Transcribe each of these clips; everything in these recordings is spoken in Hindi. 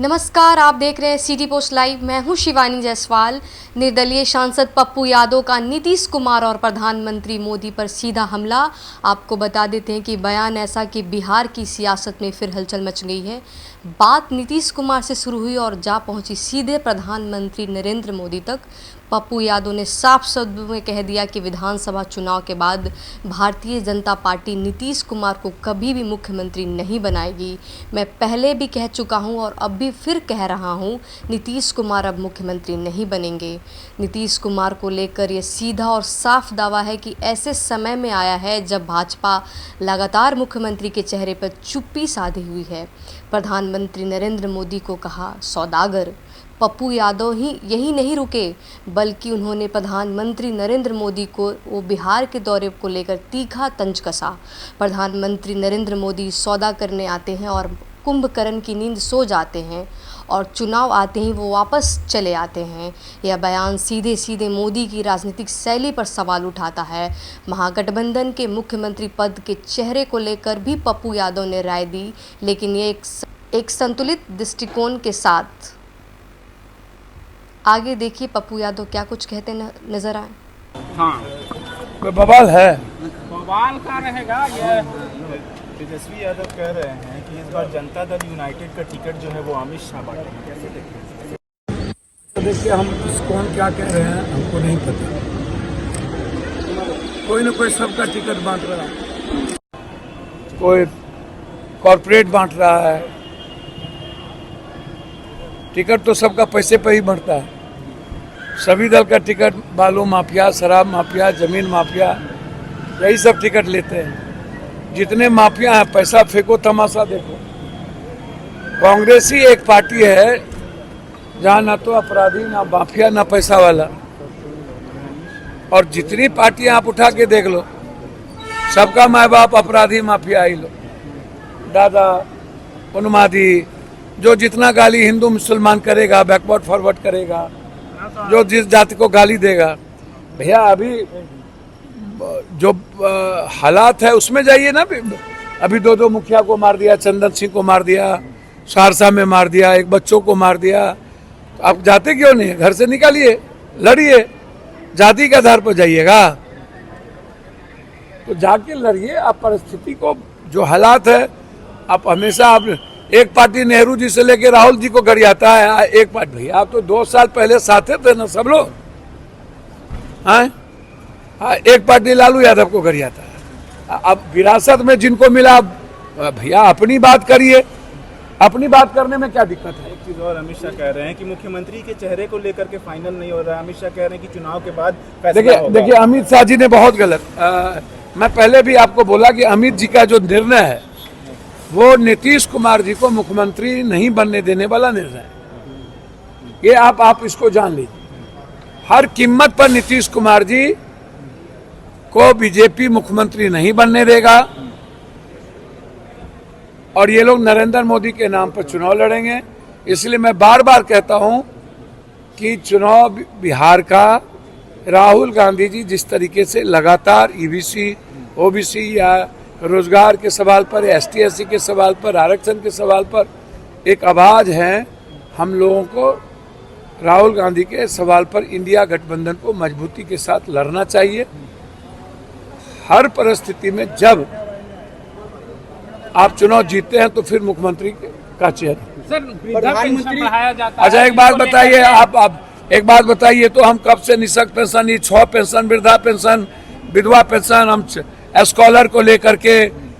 नमस्कार, आप देख रहे हैं सिटी पोस्ट लाइव। मैं हूं शिवानी जायसवाल। निर्दलीय सांसद पप्पू यादव का नीतीश कुमार और प्रधानमंत्री मोदी पर सीधा हमला। आपको बता देते हैं कि बयान ऐसा कि बिहार की सियासत में फिर हलचल मच गई है। बात नीतीश कुमार से शुरू हुई और जा पहुंची सीधे प्रधानमंत्री नरेंद्र मोदी तक। पप्पू यादव ने साफ शब्दों में कह दिया कि विधानसभा चुनाव के बाद भारतीय जनता पार्टी नीतीश कुमार को कभी भी मुख्यमंत्री नहीं बनाएगी। मैं पहले भी कह चुका हूं और अब भी फिर कह रहा हूं, नीतीश कुमार अब मुख्यमंत्री नहीं बनेंगे। नीतीश कुमार को लेकर ये सीधा और साफ दावा है कि ऐसे समय में आया है जब भाजपा लगातार मुख्यमंत्री के चेहरे पर चुप्पी साधी हुई है। प्रधानमंत्री नरेंद्र मोदी को कहा सौदागर। पप्पू यादव ही यही नहीं रुके, बल्कि उन्होंने प्रधानमंत्री नरेंद्र मोदी को वो बिहार के दौरे को लेकर तीखा तंज कसा। प्रधानमंत्री नरेंद्र मोदी सौदा करने आते हैं और कुंभकर्ण की नींद सो जाते हैं और चुनाव आते ही वो वापस चले आते हैं। यह बयान सीधे सीधे मोदी की राजनीतिक शैली पर सवाल उठाता है। महागठबंधन के मुख्यमंत्री पद के चेहरे को लेकर भी पप्पू यादव ने राय दी, लेकिन ये एक संतुलित दृष्टिकोण के साथ। आगे देखिए पप्पू यादव क्या कुछ कहते नजर आए। हाँ, कोई बवाल है? बवाल का रहेगा ये। तेजस्वी यादव कह रहे हैं कि इस बार जनता दल यूनाइटेड का टिकट जो है वो अमित शाह बांटेंगे, कैसे देखते हैं? तो देखिए, हम कौन क्या कह रहे हैं हमको नहीं पता। कोई ना कोई सबका टिकट बांट रहा है, कोई कॉर्पोरेट बांट रहा है। टिकट तो सबका पैसे पर ही बढ़ता है। सभी दल का टिकट बालू माफिया, शराब माफिया, जमीन माफिया, यही सब टिकट लेते हैं। जितने माफिया हैं, पैसा फेंको, तमाशा देखो। कांग्रेस ही एक पार्टी है जहाँ ना तो अपराधी, ना माफिया, ना पैसा वाला। और जितनी पार्टियां आप उठा के देख लो, सबका माँ बाप अपराधी, माफिया ही लो। दादा, उन्मादी, जो जितना गाली हिंदू मुसलमान करेगा, बैकवर्ड फॉरवर्ड करेगा, जो जिस जाति को गाली देगा, भैया अभी जो हालात है उसमें जाइए ना। अभी दो मुखिया को मार दिया, चंदन सिंह को मार दिया, सहरसा में मार दिया, एक बच्चों को मार दिया। तो आप जाते क्यों नहीं? घर से निकालिए, लड़िए। जाति के आधार पर जाइएगा तो जाके लड़िए। आप परिस्थिति को, जो हालात है, आप हमेशा आप एक पार्टी नेहरू जी से लेके राहुल जी को गरियाता है। एक पार्टी, भैया आप तो 2 साल पहले साथे थे ना सब लोग। हाँ, एक पार्टी लालू यादव को गरियाता है। अब विरासत में जिनको मिला, भैया अपनी बात करिए। अपनी बात करने में क्या दिक्कत है? एक चीज और, अमित शाह कह रहे हैं कि मुख्यमंत्री के चेहरे को लेकर के फाइनल नहीं हो रहा है। अमित शाह कह रहे हैं कि चुनाव के बाद फैसला होगा। देखिए अमित शाह जी ने बहुत गलत, मैं पहले भी आपको बोला कि अमित जी का जो निर्णय है वो नीतीश कुमार जी को मुख्यमंत्री नहीं बनने देने वाला निर्णय है। ये आप इसको जान लीजिए। हर कीमत पर नीतीश कुमार जी को बीजेपी मुख्यमंत्री नहीं बनने देगा और ये लोग नरेंद्र मोदी के नाम पर चुनाव लड़ेंगे। इसलिए मैं बार बार कहता हूं कि चुनाव बिहार का, राहुल गांधी जी जिस तरीके से लगातार ईबीसी, ओबीसी या रोजगार के सवाल पर, एसटी एससी के सवाल पर, आरक्षण के सवाल पर एक आवाज़ है, हम लोगों को राहुल गांधी के सवाल पर इंडिया गठबंधन को मजबूती के साथ लड़ना चाहिए। हर परिस्थिति में जब आप चुनाव जीतते हैं तो फिर मुख्यमंत्री का चेहरा। सर, वृद्धा पेंशन बढ़ाया जाता है। अच्छा, एक बात बताइए, आप एक बात बताइए तो हम कब से निःशक्त पेंशन, ये 6 पेंशन, वृद्धा पेंशन, विधवा पेंशन, हम स्कॉलर को लेकर के,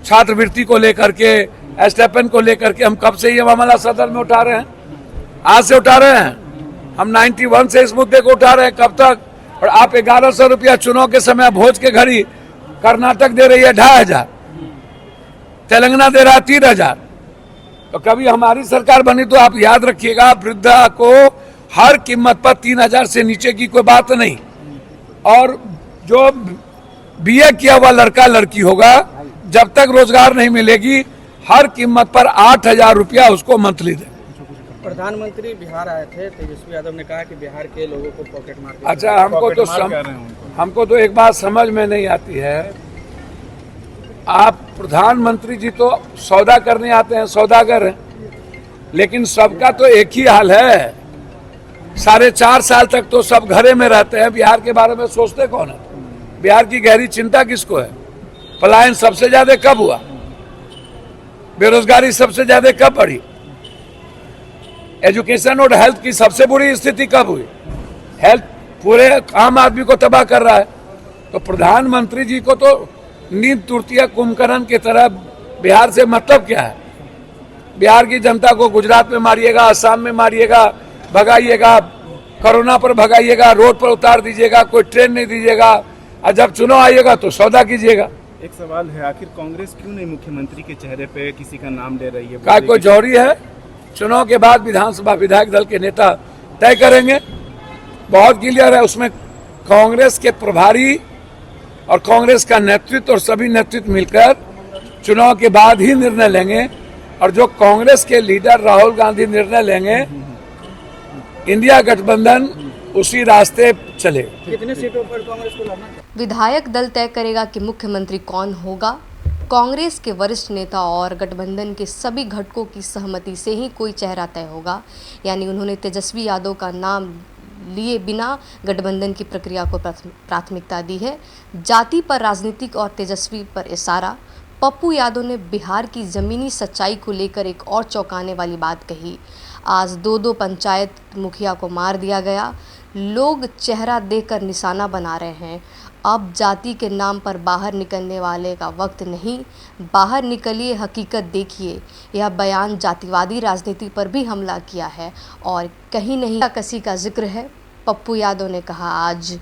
छात्रवृत्ति को लेकर के, स्टाइपेंड को लेकर के हम कब से ये मामला सदन में उठा रहे हैं? आज से उठा रहे हैं। हम 91 से इस मुद्दे को उठा रहे हैं। कब तक? और आप 1100 रुपया चुनाव के समय भोज के घड़ी कर्नाटक दे रही है 2500, तेलंगाना दे रहा है 3000। तो कभी हमारी सरकार बनी तो आप याद रखिएगा, वृद्धा को हर कीमत पर 3000 से नीचे की कोई बात नहीं। और जो बीए किया हुआ लड़का लड़की होगा, जब तक रोजगार नहीं मिलेगी, हर कीमत पर 8000 रुपया उसको मंथली दे। प्रधानमंत्री बिहार आए थे, तेजस्वी यादव ने कहा कि बिहार के लोगों को पॉकेट मार। अच्छा, हमको तो एक बात समझ में नहीं आती है। आप प्रधानमंत्री जी तो सौदा करने आते हैं, सौदागर हैं। लेकिन सबका तो एक ही हाल है। 4.5 साल तक तो सब घरे में रहते हैं, बिहार के बारे में सोचते कौन है? बिहार की गहरी चिंता किसको है? पलायन सबसे ज्यादा कब हुआ? बेरोजगारी सबसे ज्यादा कब बढ़ी? एजुकेशन और हेल्थ की सबसे बुरी स्थिति कब हुई? हेल्थ पूरे आम आदमी को तबाह कर रहा है। तो प्रधानमंत्री जी को तो नींद तुरतिया कुंभकर्ण की तरह बिहार से मतलब क्या है? बिहार की जनता को गुजरात में मारिएगा, असम में मारिएगा, भगाइएगा, कोरोना पर भगाइएगा, रोड पर उतार दीजिएगा, कोई ट्रेन नहीं दीजिएगा, और जब चुनाव आइएगा तो सौदा कीजिएगा। एक सवाल है, आखिर कांग्रेस क्यों नहीं मुख्यमंत्री के चेहरे पे किसी का नाम ले रही है? क्या कोई जौहरी है? चुनाव के बाद विधानसभा विधायक दल के नेता तय करेंगे। बहुत क्लियर है, उसमें कांग्रेस के प्रभारी और कांग्रेस का नेतृत्व और सभी नेतृत्व मिलकर चुनाव के बाद ही निर्णय लेंगे। और जो कांग्रेस के लीडर राहुल गांधी निर्णय लेंगे, इंडिया गठबंधन उसी रास्ते चले। कितने सीटों पर कांग्रेस को लड़ना? विधायक दल तय करेगा कि मुख्यमंत्री कौन होगा। कांग्रेस के वरिष्ठ नेता और गठबंधन के सभी घटकों की सहमति से ही कोई चेहरा तय होगा। यानी उन्होंने तेजस्वी यादव का नाम लिए बिना गठबंधन की प्रक्रिया को प्राथमिकता दी है। जाति पर राजनीतिक और तेजस्वी पर इशारा। पप्पू यादव ने बिहार की ज़मीनी सच्चाई को लेकर एक और चौंकाने वाली बात कही। आज 2 पंचायत मुखिया को मार दिया गया। लोग चेहरा देखकर निशाना बना रहे हैं। अब जाति के नाम पर बाहर निकलने वाले का वक्त नहीं, बाहर निकलिए, हकीकत देखिए। यह बयान जातिवादी राजनीति पर भी हमला किया है और कहीं नहीं कसी का जिक्र है। पप्पू यादव ने कहा, आज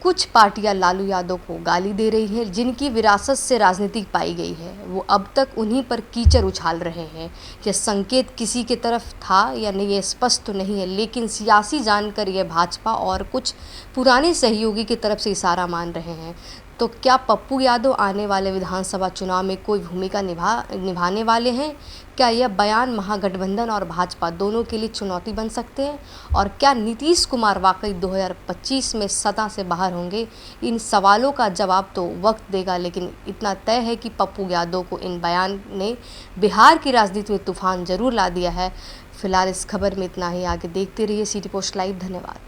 कुछ पार्टियां लालू यादव को गाली दे रही हैं, जिनकी विरासत से राजनीति पाई गई है। वो अब तक उन्हीं पर कीचड़ उछाल रहे हैं। यह संकेत किसी की तरफ था या नहीं, ये स्पष्ट तो नहीं है, लेकिन सियासी जानकर यह भाजपा और कुछ पुराने सहयोगी की तरफ से इशारा मान रहे हैं। तो क्या पप्पू यादव आने वाले विधानसभा चुनाव में कोई भूमिका निभाने वाले हैं? क्या यह बयान महागठबंधन और भाजपा दोनों के लिए चुनौती बन सकते हैं? और क्या नीतीश कुमार वाकई 2025 में सत्ता से बाहर होंगे? इन सवालों का जवाब तो वक्त देगा, लेकिन इतना तय है कि पप्पू यादव को इन बयान ने बिहार की राजनीति में तूफान जरूर ला दिया है। फिलहाल इस खबर में इतना ही। आगे देखते रहिए सिटी पोस्ट लाइव। धन्यवाद।